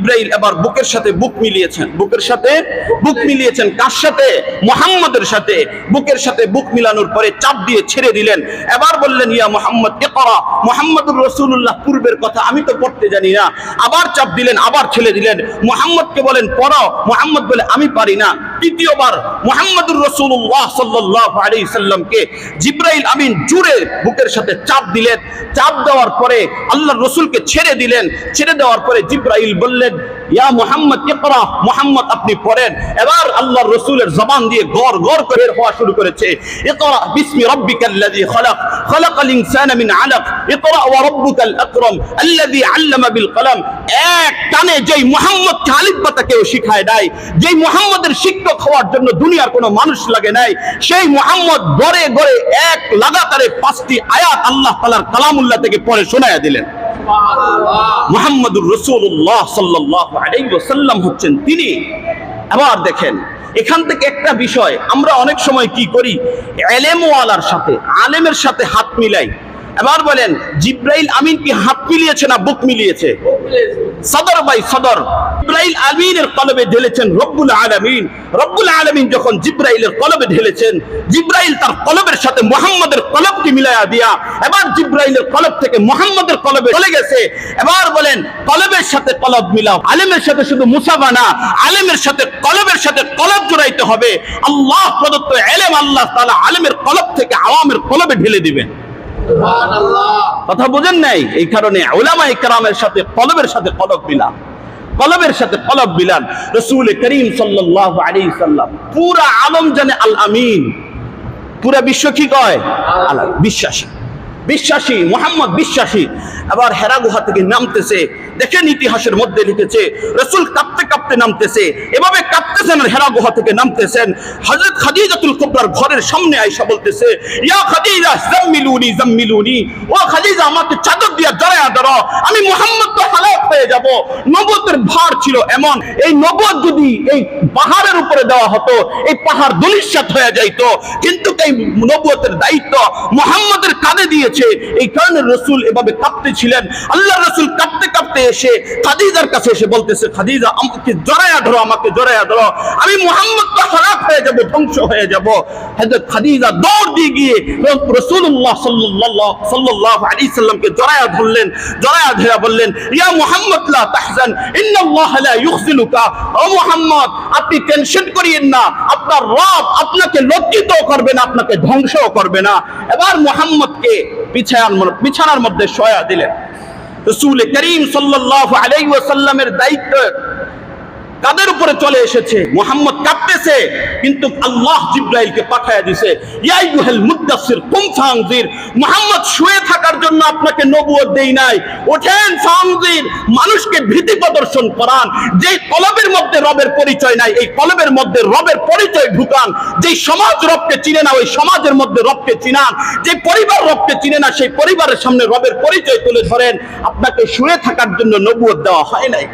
জিবরাইল এবার বুকের সাথে বুক মিলিয়েছেন, বুকের সাথে বুক মিলিয়েছেন কার সাথে? মুহাম্মদের সাথে। বুকের সাথে বুক মিলানোর পরে চাপ দিয়ে ছেড়ে দিলেন। এবার বললেন, ইয়া মুহাম্মদ ইকরা। মুহাম্মদুর রাসূলুল্লাহ পূর্বের কথা আমি তো পড়তে জানি না। আবার চাপ দিলেন, আবার ছেড়ে দিলেন। মুহাম্মদকে বলেন পড়ো। মুহাম্মদ বলে আমি পারি না। তৃতীয়বার মুহাম্মদুর রাসূলুল্লাহ সাল্লাল্লাহু আলাইহি সাল্লামকে জিবরাইল আমিন জুড়ে বুকের সাথে চাপ দিলেন। চাপ দেওয়ার পরে আল্লাহর রাসূলকে ছেড়ে দিলেন। ছেড়ে দেওয়ার পরে জিবরাইল বললেন, ইয়া মুহাম্মদ ইকরা। মুহাম্মদ আপনি পড়েন। এবার আল্লাহর রাসূলের জবান দিয়ে গড় গড় করে হওয়া শুরু করেছে, ইকরা বিসমি রাব্বিকাল্লাযী খালাক খালাকাল ইনসানা মিন আলাক ইকরা ওয়া রাব্বুকাল আকরাম আল্লাযী আল্লামা বিল কলম। এক টানে যেই মুহাম্মদ আলিফ বাতাকেও শিখায় নাই, যেই মুহাম্মদের শিক্ষক হওয়ার জন্য দুনিয়ার কোনো মানুষ লাগে নাই, সেই মুহাম্মদ গড়ে গড়ে এক লাগাতারে 5টি আয়াত আল্লাহ তাআলার কালামুল্লাহ থেকে পড়ে শোনায়া দিলেন। মুহাম্মদুর রাসূলুল্লাহ সাল্লাল্লাহু আলাইহি ওয়াসাল্লাম হচ্ছেন তিনি। আবার দেখেন এখান থেকে একটা বিষয় আমরা অনেক সময় কি করি, ইলমওয়ালার সাথে আলেমের সাথে হাত মিলাই। এবার বলেন জিবরাইল আমিন কি হাত মিলিয়েছে না বুক মিলিয়েছে? সদর বাই সদর জিবরাইল আমিনের কলবে ঢেলেছেন রব্বুল আলামিন। রব্বুল আলামিন যখন জিবরাইলের কলবে ঢেলেছেন, জিবরাইল তার কলবের সাথে মুহাম্মদের কলবকে মিলায়া দিয়া এবার জিবরাইলের কলব থেকে মুহাম্মদের কলবে চলে গেছে। এবার বলেন কলবের সাথে কলব মিলাও। আলেমের সাথে শুধু মুসাফা না, আলেমের সাথে কলবের সাথে কলব জোড়াইতে হবে। আল্লাহ প্রদত্ত ইলম আল্লাহ তাআলা আলেমের কলব থেকে আওয়ামের কলবে ঢেলে দিবেন। কথা বুঝেন নাই? এই কারণে উলামায়ে কেরামের সাথে কলবের সাথে কলব মিলান, কলবের সাথে কলব মিলান। রাসূল করিম সাল্লাল্লাহু আলাইহি সাল্লাম পুরা আলম জানে আল আমিন। পুরা বিশ্ব কি কয়? আল্লাহ বিশ্বাসী, বিশ্বাসী মুহাম্মদ বিশ্বাসী। আবার হেরা গুহা থেকে নামতেছে, দেখেন ইতিহাসের মধ্যে লিখেছে রাসূল কাঁপতে কাঁপতে নামতেছে। এভাবে কাঁপতেছেন আর হেরা গুহা থেকে নামতেছেন। হযরত খাদিজাতুল কুবরার ঘরের সামনে আয়েশা বলতেছে, ইয়া খাদিজা জাম্মিলুনি জাম্মিলুনি। ও খাদিজা আমাকে চাদর দিয়ে জড়ায়া ধরো, আমি মুহাম্মদ তো হালাক হয়ে যাব। নবুয়তের ভার ছিল এমন, এই নবুয়ত যদি এই পাহাড়ের উপরে দেওয়া হতো, এই পাহাড় ধূলিসাৎ হয়ে যাইতো। কিন্তু এই নবুয়তের দায়িত্ব মুহাম্মদের কাঁধে দিয়েছে। এই কারণে রাসূল এভাবে কাঁপতেছিলেন। আল্লাহর রাসূল কাঁপতে কাঁপতে এসে খাদিজার কাছে এসে বলতেছে, খাদিজা আমাকে জড়ায়া ধরো, আমাকে জড়ায়া ধরো, আমি মুহাম্মদ তো হালাক হয়ে যাব, ধ্বংস হয়ে যাব। হযরত খাদিজা দৌড় দিয়ে গিয়ে রাসূলুল্লাহ সাল্লাল্লাহু আলাইহি সাল্লামকে জড়ায়া ধরলেন। জড়ায়া ধরে বললেন, ইয়া মুহাম্মদ লা তাহজান ইন্নাল্লাহ লা ইখযিলুকা। ও মুহাম্মদ আপনি টেনশন করিয়েন না, আপনার রব আপনাকে লজ্জিত করবে না, আপনাকে ধ্বংসও করবে না। এবার মুহাম্মদকে বিছানার মধ্যে শোয়া দিলেন। রাসূল করিম সাল্লাল্লাহু আলাইহি ওয়াসাল্লামের দায়িত্ব কাদের উপরে চলে এসেছে। মুহাম্মদ কাঁপতেছে, কিন্তু আল্লাহ জিবরাইলকে পাঠায়া দিয়েছে, ইয়া আইয়ুহাল মুদ্দাসসির কুম ফানজির। মুহাম্মদ শুয়ে থাকার জন্য আপনাকে নবুয়ত দেই নাই, ওঠেন ফানজির, মানুষকে ভীতি প্রদর্শন করান। যেই কলবের মধ্যে রবের পরিচয় নাই, এই কলবের মধ্যে রবের পরিচয় ঢুকান। যেই সমাজ রবকে চিনে না, ওই সমাজের মধ্যে রবকে চিনান। যে পরিবার রবকে চিনে না, সেই পরিবারের সামনে রবের পরিচয় তুলে ধরেন। আপনাকে শুয়ে থাকার জন্য নবুয়ত দেওয়া হয় নাই।